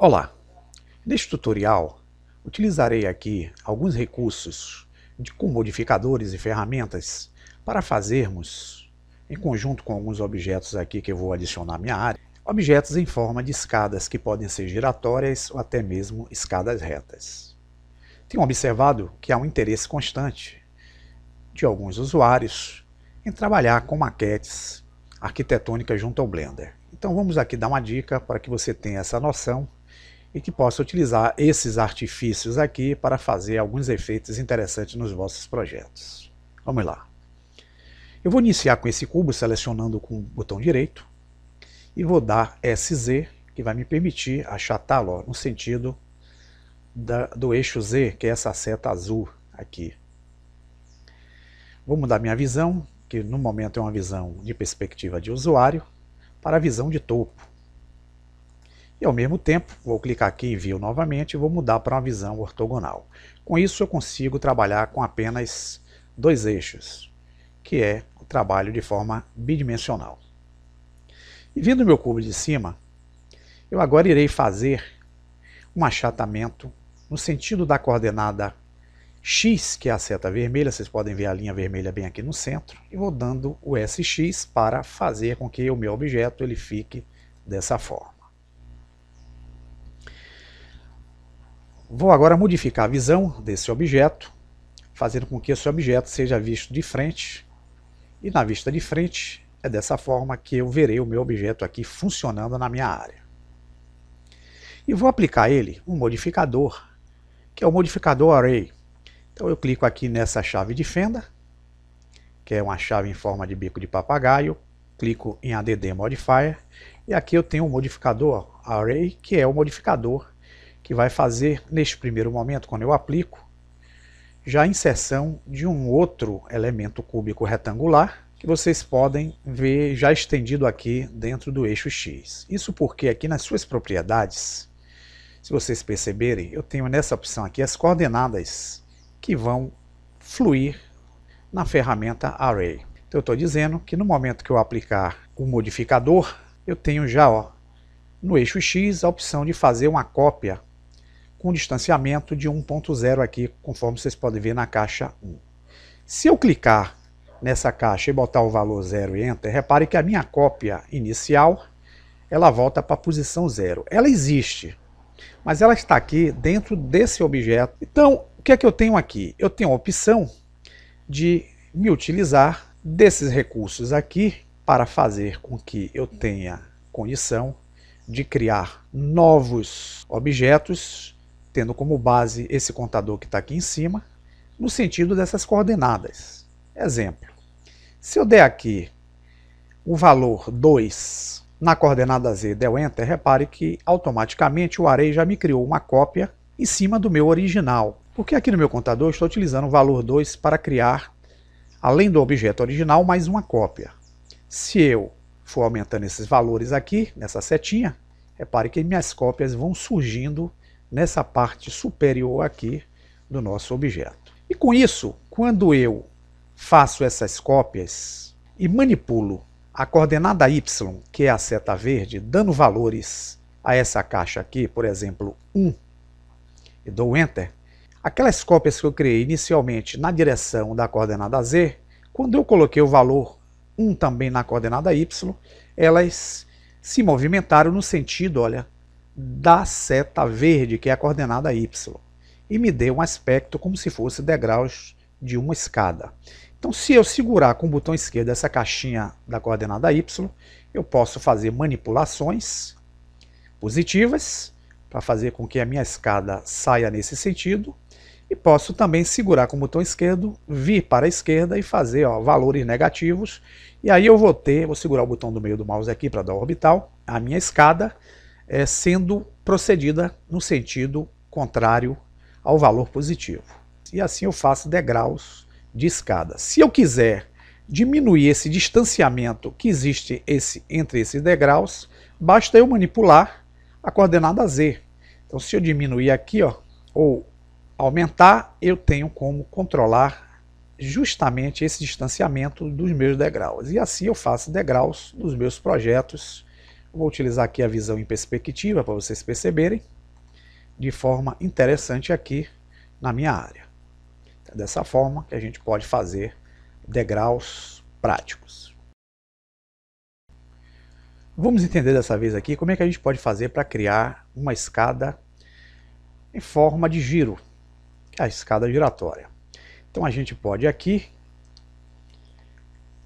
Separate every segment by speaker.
Speaker 1: Olá! Neste tutorial, utilizarei aqui alguns recursos com modificadores e ferramentas para fazermos, em conjunto com alguns objetos aqui que eu vou adicionar à minha área, objetos em forma de escadas que podem ser giratórias ou até mesmo escadas retas. Tenho observado que há um interesse constante de alguns usuários em trabalhar com maquetes arquitetônicas junto ao Blender. Então vamos aqui dar uma dica para que você tenha essa noção e que possa utilizar esses artifícios aqui para fazer alguns efeitos interessantes nos vossos projetos. Vamos lá. Eu vou iniciar com esse cubo, selecionando com o botão direito, e vou dar SZ, que vai me permitir achatá-lo no sentido do eixo Z, que é essa seta azul aqui. Vou mudar minha visão, que no momento é uma visão de perspectiva de usuário, para a visão de topo. E ao mesmo tempo, vou clicar aqui em View novamente e vou mudar para uma visão ortogonal. Com isso eu consigo trabalhar com apenas dois eixos, que é o trabalho de forma bidimensional. E vindo meu cubo de cima, eu agora irei fazer um achatamento no sentido da coordenada X, que é a seta vermelha, vocês podem ver a linha vermelha bem aqui no centro, e vou dando o SX para fazer com que o meu objeto ele fique dessa forma. Vou agora modificar a visão desse objeto, fazendo com que esse objeto seja visto de frente, e na vista de frente é dessa forma que eu verei o meu objeto aqui funcionando na minha área. E vou aplicar a ele um modificador, que é o modificador Array. Então eu clico aqui nessa chave de fenda, que é uma chave em forma de bico de papagaio, clico em Add Modifier, e aqui eu tenho um modificador Array, que é o modificador que vai fazer, neste primeiro momento, quando eu aplico, já a inserção de um outro elemento cúbico retangular, que vocês podem ver já estendido aqui dentro do eixo X. Isso porque aqui nas suas propriedades, se vocês perceberem, eu tenho nessa opção aqui as coordenadas que vão fluir na ferramenta Array. Então eu estou dizendo que no momento que eu aplicar o modificador, eu tenho já no eixo X a opção de fazer uma cópia com distanciamento de 1.0 aqui, conforme vocês podem ver na caixa 1. Se eu clicar nessa caixa e botar o valor 0 e Enter, repare que a minha cópia inicial, ela volta para a posição 0. Ela existe, mas ela está aqui dentro desse objeto. Então, o que é que eu tenho aqui? Eu tenho a opção de me utilizar desses recursos aqui para fazer com que eu tenha condição de criar novos objetos, tendo como base esse contador que está aqui em cima, no sentido dessas coordenadas. Exemplo, se eu der aqui o valor 2 na coordenada Z, der o Enter, repare que automaticamente o Array já me criou uma cópia em cima do meu original. Porque aqui no meu contador eu estou utilizando o valor 2 para criar, além do objeto original, mais uma cópia. Se eu for aumentando esses valores aqui, nessa setinha, repare que minhas cópias vão surgindo nessa parte superior aqui do nosso objeto. E com isso, quando eu faço essas cópias e manipulo a coordenada Y, que é a seta verde, dando valores a essa caixa aqui, por exemplo, 1, e dou Enter, aquelas cópias que eu criei inicialmente na direção da coordenada Z, quando eu coloquei o valor 1 também na coordenada Y, elas se movimentaram no sentido, olha, da seta verde, que é a coordenada Y, e me deu um aspecto como se fosse degraus de uma escada. Então, se eu segurar com o botão esquerdo essa caixinha da coordenada Y, eu posso fazer manipulações positivas, para fazer com que a minha escada saia nesse sentido, e posso também segurar com o botão esquerdo, vir para a esquerda e fazer valores negativos, e aí eu vou segurar o botão do meio do mouse aqui para dar orbital, a minha escada sendo procedida no sentido contrário ao valor positivo. E assim eu faço degraus de escada. Se eu quiser diminuir esse distanciamento que existe entre esses degraus, basta eu manipular a coordenada Z. Então se eu diminuir aqui, ou aumentar, eu tenho como controlar justamente esse distanciamento dos meus degraus. E assim eu faço degraus dos meus projetos Vou utilizar aqui a visão em perspectiva para vocês perceberem de forma interessante aqui na minha área. É dessa forma que a gente pode fazer degraus práticos. Vamos entender dessa vez aqui como é que a gente pode fazer para criar uma escada em forma de giro, que é a escada giratória. Então a gente pode aqui,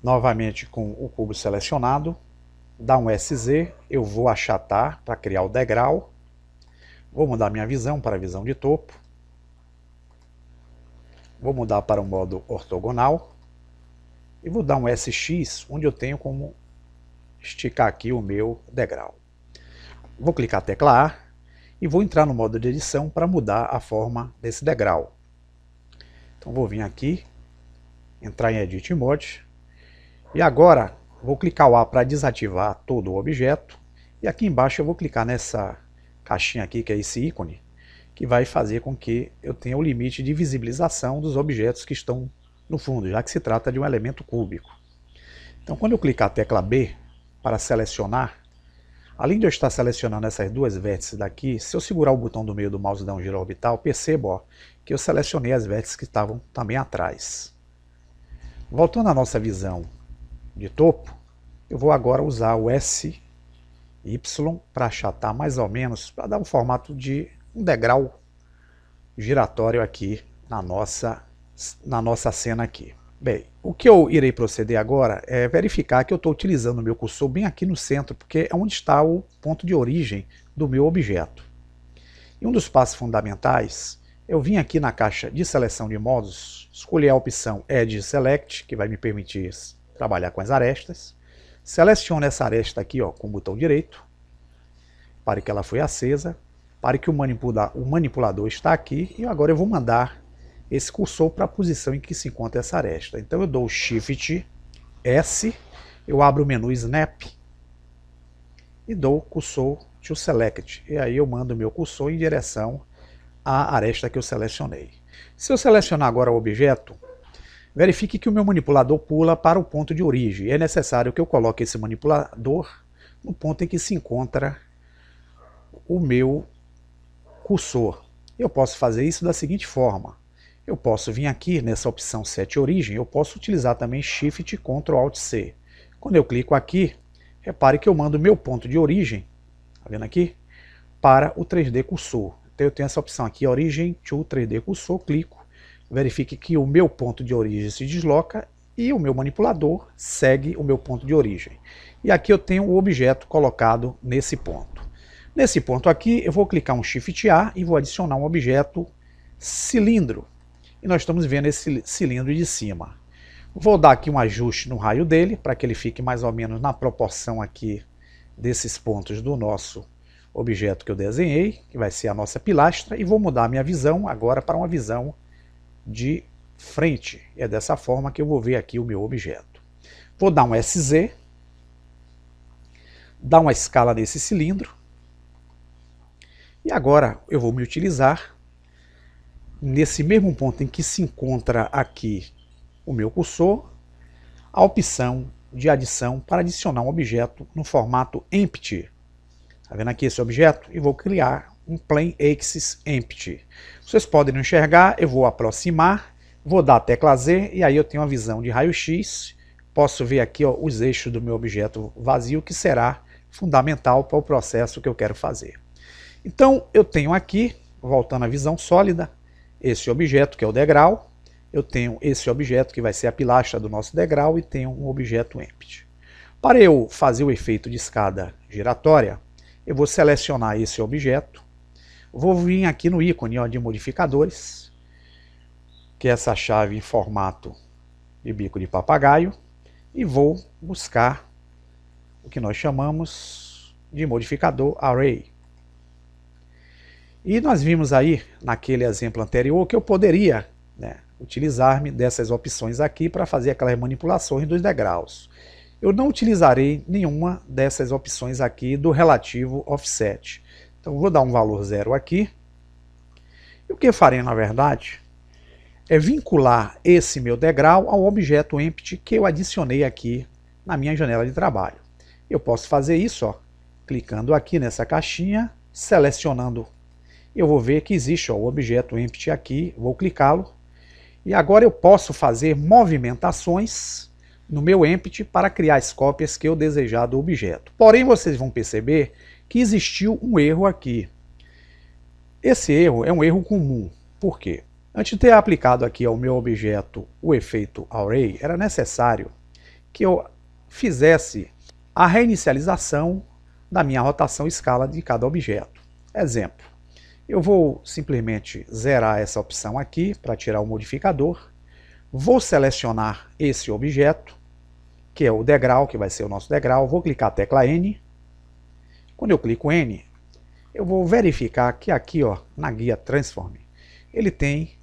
Speaker 1: novamente com o cubo selecionado, dar um SZ, eu vou achatar para criar o degrau, vou mudar minha visão para a visão de topo, vou mudar para o modo ortogonal e vou dar um SX, onde eu tenho como esticar aqui o meu degrau. Vou clicar a tecla A e vou entrar no modo de edição para mudar a forma desse degrau. Então vou vir aqui, entrar em Edit Mode, e agora vou clicar o A para desativar todo o objeto, e aqui embaixo eu vou clicar nessa caixinha aqui, que é esse ícone, que vai fazer com que eu tenha o limite de visibilização dos objetos que estão no fundo, já que se trata de um elemento cúbico. Então quando eu clicar a tecla B para selecionar, além de eu estar selecionando essas duas vértices daqui, se eu segurar o botão do meio do mouse e dar um giro orbital, perceba que eu selecionei as vértices que estavam também atrás. Voltando à nossa visão de topo, eu vou agora usar o SY para achatar mais ou menos, para dar um formato de um degrau giratório aqui na nossa cena aqui. Bem, o que eu irei proceder agora é verificar que eu estou utilizando o meu cursor bem aqui no centro, porque é onde está o ponto de origem do meu objeto. E um dos passos fundamentais, eu vim aqui na caixa de seleção de modos, escolher a opção Edge Select, que vai me permitir trabalhar com as arestas. Seleciono essa aresta aqui com o botão direito, para que ela foi acesa, para que o manipulador está aqui, e agora eu vou mandar esse cursor para a posição em que se encontra essa aresta. Então eu dou o Shift S, eu abro o menu Snap e dou o cursor to Select. E aí eu mando o meu cursor em direção à aresta que eu selecionei. Se eu selecionar agora o objeto, verifique que o meu manipulador pula para o ponto de origem. É necessário que eu coloque esse manipulador no ponto em que se encontra o meu cursor. Eu posso fazer isso da seguinte forma. Eu posso vir aqui nessa opção Set Origem, eu posso utilizar também Shift Ctrl Alt C. Quando eu clico aqui, repare que eu mando o meu ponto de origem, tá vendo aqui? Para o 3D Cursor. Então eu tenho essa opção aqui, Origem to 3D Cursor, clico, verifique que o meu ponto de origem se desloca e o meu manipulador segue o meu ponto de origem. E aqui eu tenho o objeto colocado nesse ponto. Nesse ponto aqui eu vou clicar um Shift A e vou adicionar um objeto cilindro. E nós estamos vendo esse cilindro de cima. Vou dar aqui um ajuste no raio dele, para que ele fique mais ou menos na proporção aqui desses pontos do nosso objeto que eu desenhei, que vai ser a nossa pilastra, e vou mudar a minha visão agora para uma visão de frente. E é dessa forma que eu vou ver aqui o meu objeto. Vou dar um SZ, dar uma escala nesse cilindro, e agora eu vou me utilizar nesse mesmo ponto em que se encontra aqui o meu cursor, a opção de adição para adicionar um objeto no formato Empty. Está vendo aqui esse objeto? E vou criar um Plane Axis Empty. Vocês podem não enxergar, eu vou aproximar, vou dar a tecla Z e aí eu tenho uma visão de raio-x. Posso ver aqui os eixos do meu objeto vazio, que será fundamental para o processo que eu quero fazer. Então eu tenho aqui, voltando à visão sólida, esse objeto que é o degrau, eu tenho esse objeto que vai ser a pilastra do nosso degrau e tenho um objeto empty. Para eu fazer o efeito de escada giratória, eu vou selecionar esse objeto, vou vir aqui no ícone de modificadores, que é essa chave em formato de bico de papagaio, e vou buscar o que nós chamamos de modificador Array. E nós vimos aí, naquele exemplo anterior, que eu poderia utilizar-me dessas opções aqui para fazer aquelas manipulações dos degraus. Eu não utilizarei nenhuma dessas opções aqui do relativo offset. Então vou dar um valor 0 aqui. E o que eu farei, na verdade, é vincular esse meu degrau ao objeto empty que eu adicionei aqui na minha janela de trabalho. Eu posso fazer isso clicando aqui nessa caixinha, selecionando, eu vou ver que existe o objeto empty aqui, vou clicá-lo, e agora eu posso fazer movimentações no meu empty para criar as cópias que eu desejar do objeto. Porém, vocês vão perceber que existiu um erro aqui. Esse erro é um erro comum. Por quê? Antes de ter aplicado aqui ao meu objeto o efeito Array, era necessário que eu fizesse a reinicialização da minha rotação escala de cada objeto. Exemplo, eu vou simplesmente zerar essa opção aqui para tirar o modificador, vou selecionar esse objeto, que é o degrau, que vai ser o nosso degrau, vou clicar a tecla N. Quando eu clico N, eu vou verificar que aqui, ó, na guia Transform, ele tem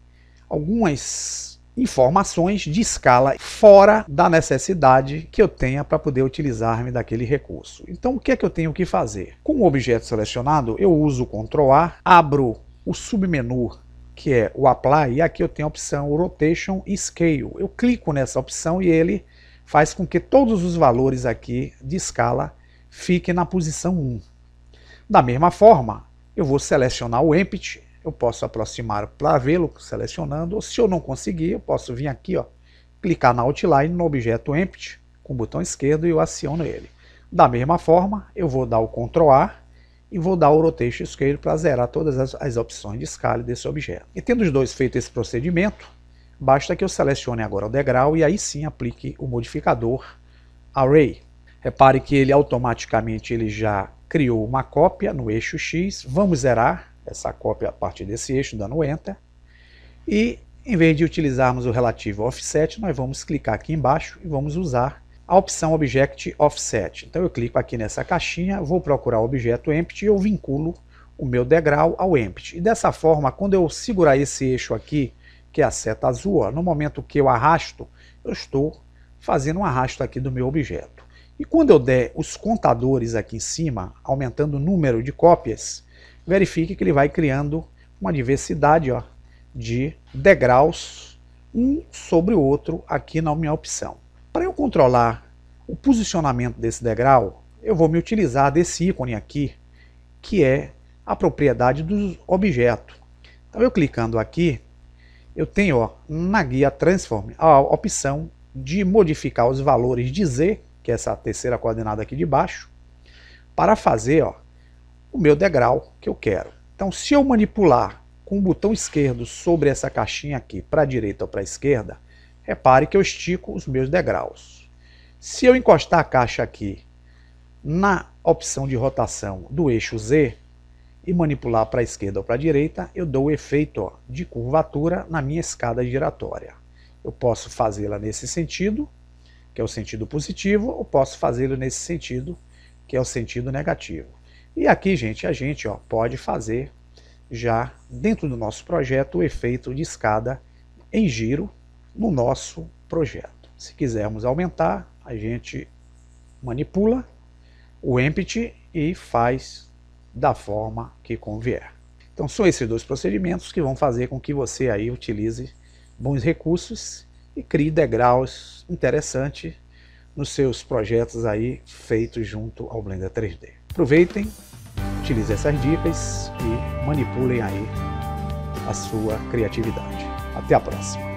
Speaker 1: algumas informações de escala fora da necessidade que eu tenha para poder utilizar-me daquele recurso. Então, o que é que eu tenho que fazer? Com o objeto selecionado, eu uso o Ctrl A, abro o submenu, que é o Apply, e aqui eu tenho a opção Rotation e Scale. Eu clico nessa opção e ele faz com que todos os valores aqui de escala fiquem na posição 1. Da mesma forma, eu vou selecionar o Empty, eu posso aproximar para vê-lo selecionando, ou se eu não conseguir, eu posso vir aqui, ó, clicar na Outline no objeto Empty, com o botão esquerdo, e eu aciono ele. Da mesma forma, eu vou dar o Ctrl A e vou dar o Rotation Scale para zerar todas as opções de escala desse objeto. E tendo os dois feito esse procedimento, basta que eu selecione agora o degrau e aí sim aplique o modificador Array. Repare que ele automaticamente já criou uma cópia no eixo X. Vamos zerar essa cópia a partir desse eixo, dando Enter. E em vez de utilizarmos o relativo Offset, nós vamos clicar aqui embaixo e vamos usar a opção Object Offset. Então eu clico aqui nessa caixinha, vou procurar o objeto Empty e eu vinculo o meu degrau ao Empty. E dessa forma, quando eu segurar esse eixo aqui, que é a seta azul, ó, no momento que eu arrasto, eu estou fazendo um arrasto aqui do meu objeto. E quando eu der os contadores aqui em cima, aumentando o número de cópias, verifique que ele vai criando uma diversidade, ó, de degraus, um sobre o outro aqui na minha opção. Para eu controlar o posicionamento desse degrau, eu vou me utilizar desse ícone aqui, que é a propriedade do objeto. Então eu clicando aqui, eu tenho, ó, na guia Transform a opção de modificar os valores de Z, que é essa terceira coordenada aqui de baixo, para fazer, ó, o meu degrau que eu quero. Então, se eu manipular com o botão esquerdo sobre essa caixinha aqui, para a direita ou para a esquerda, repare que eu estico os meus degraus. Se eu encostar a caixa aqui na opção de rotação do eixo Z e manipular para a esquerda ou para a direita, eu dou o efeito, ó, de curvatura na minha escada giratória. Eu posso fazê-la nesse sentido, que é o sentido positivo, ou posso fazê-lo nesse sentido, que é o sentido negativo. E aqui, gente, a gente, ó, pode fazer já dentro do nosso projeto o efeito de escada em giro no nosso projeto. Se quisermos aumentar, a gente manipula o Empty e faz da forma que convier. Então são esses dois procedimentos que vão fazer com que você aí utilize bons recursos e crie degraus interessantes nos seus projetos aí feitos junto ao Blender 3D. Aproveitem, utilizem essas dicas e manipulem aí a sua criatividade. Até a próxima!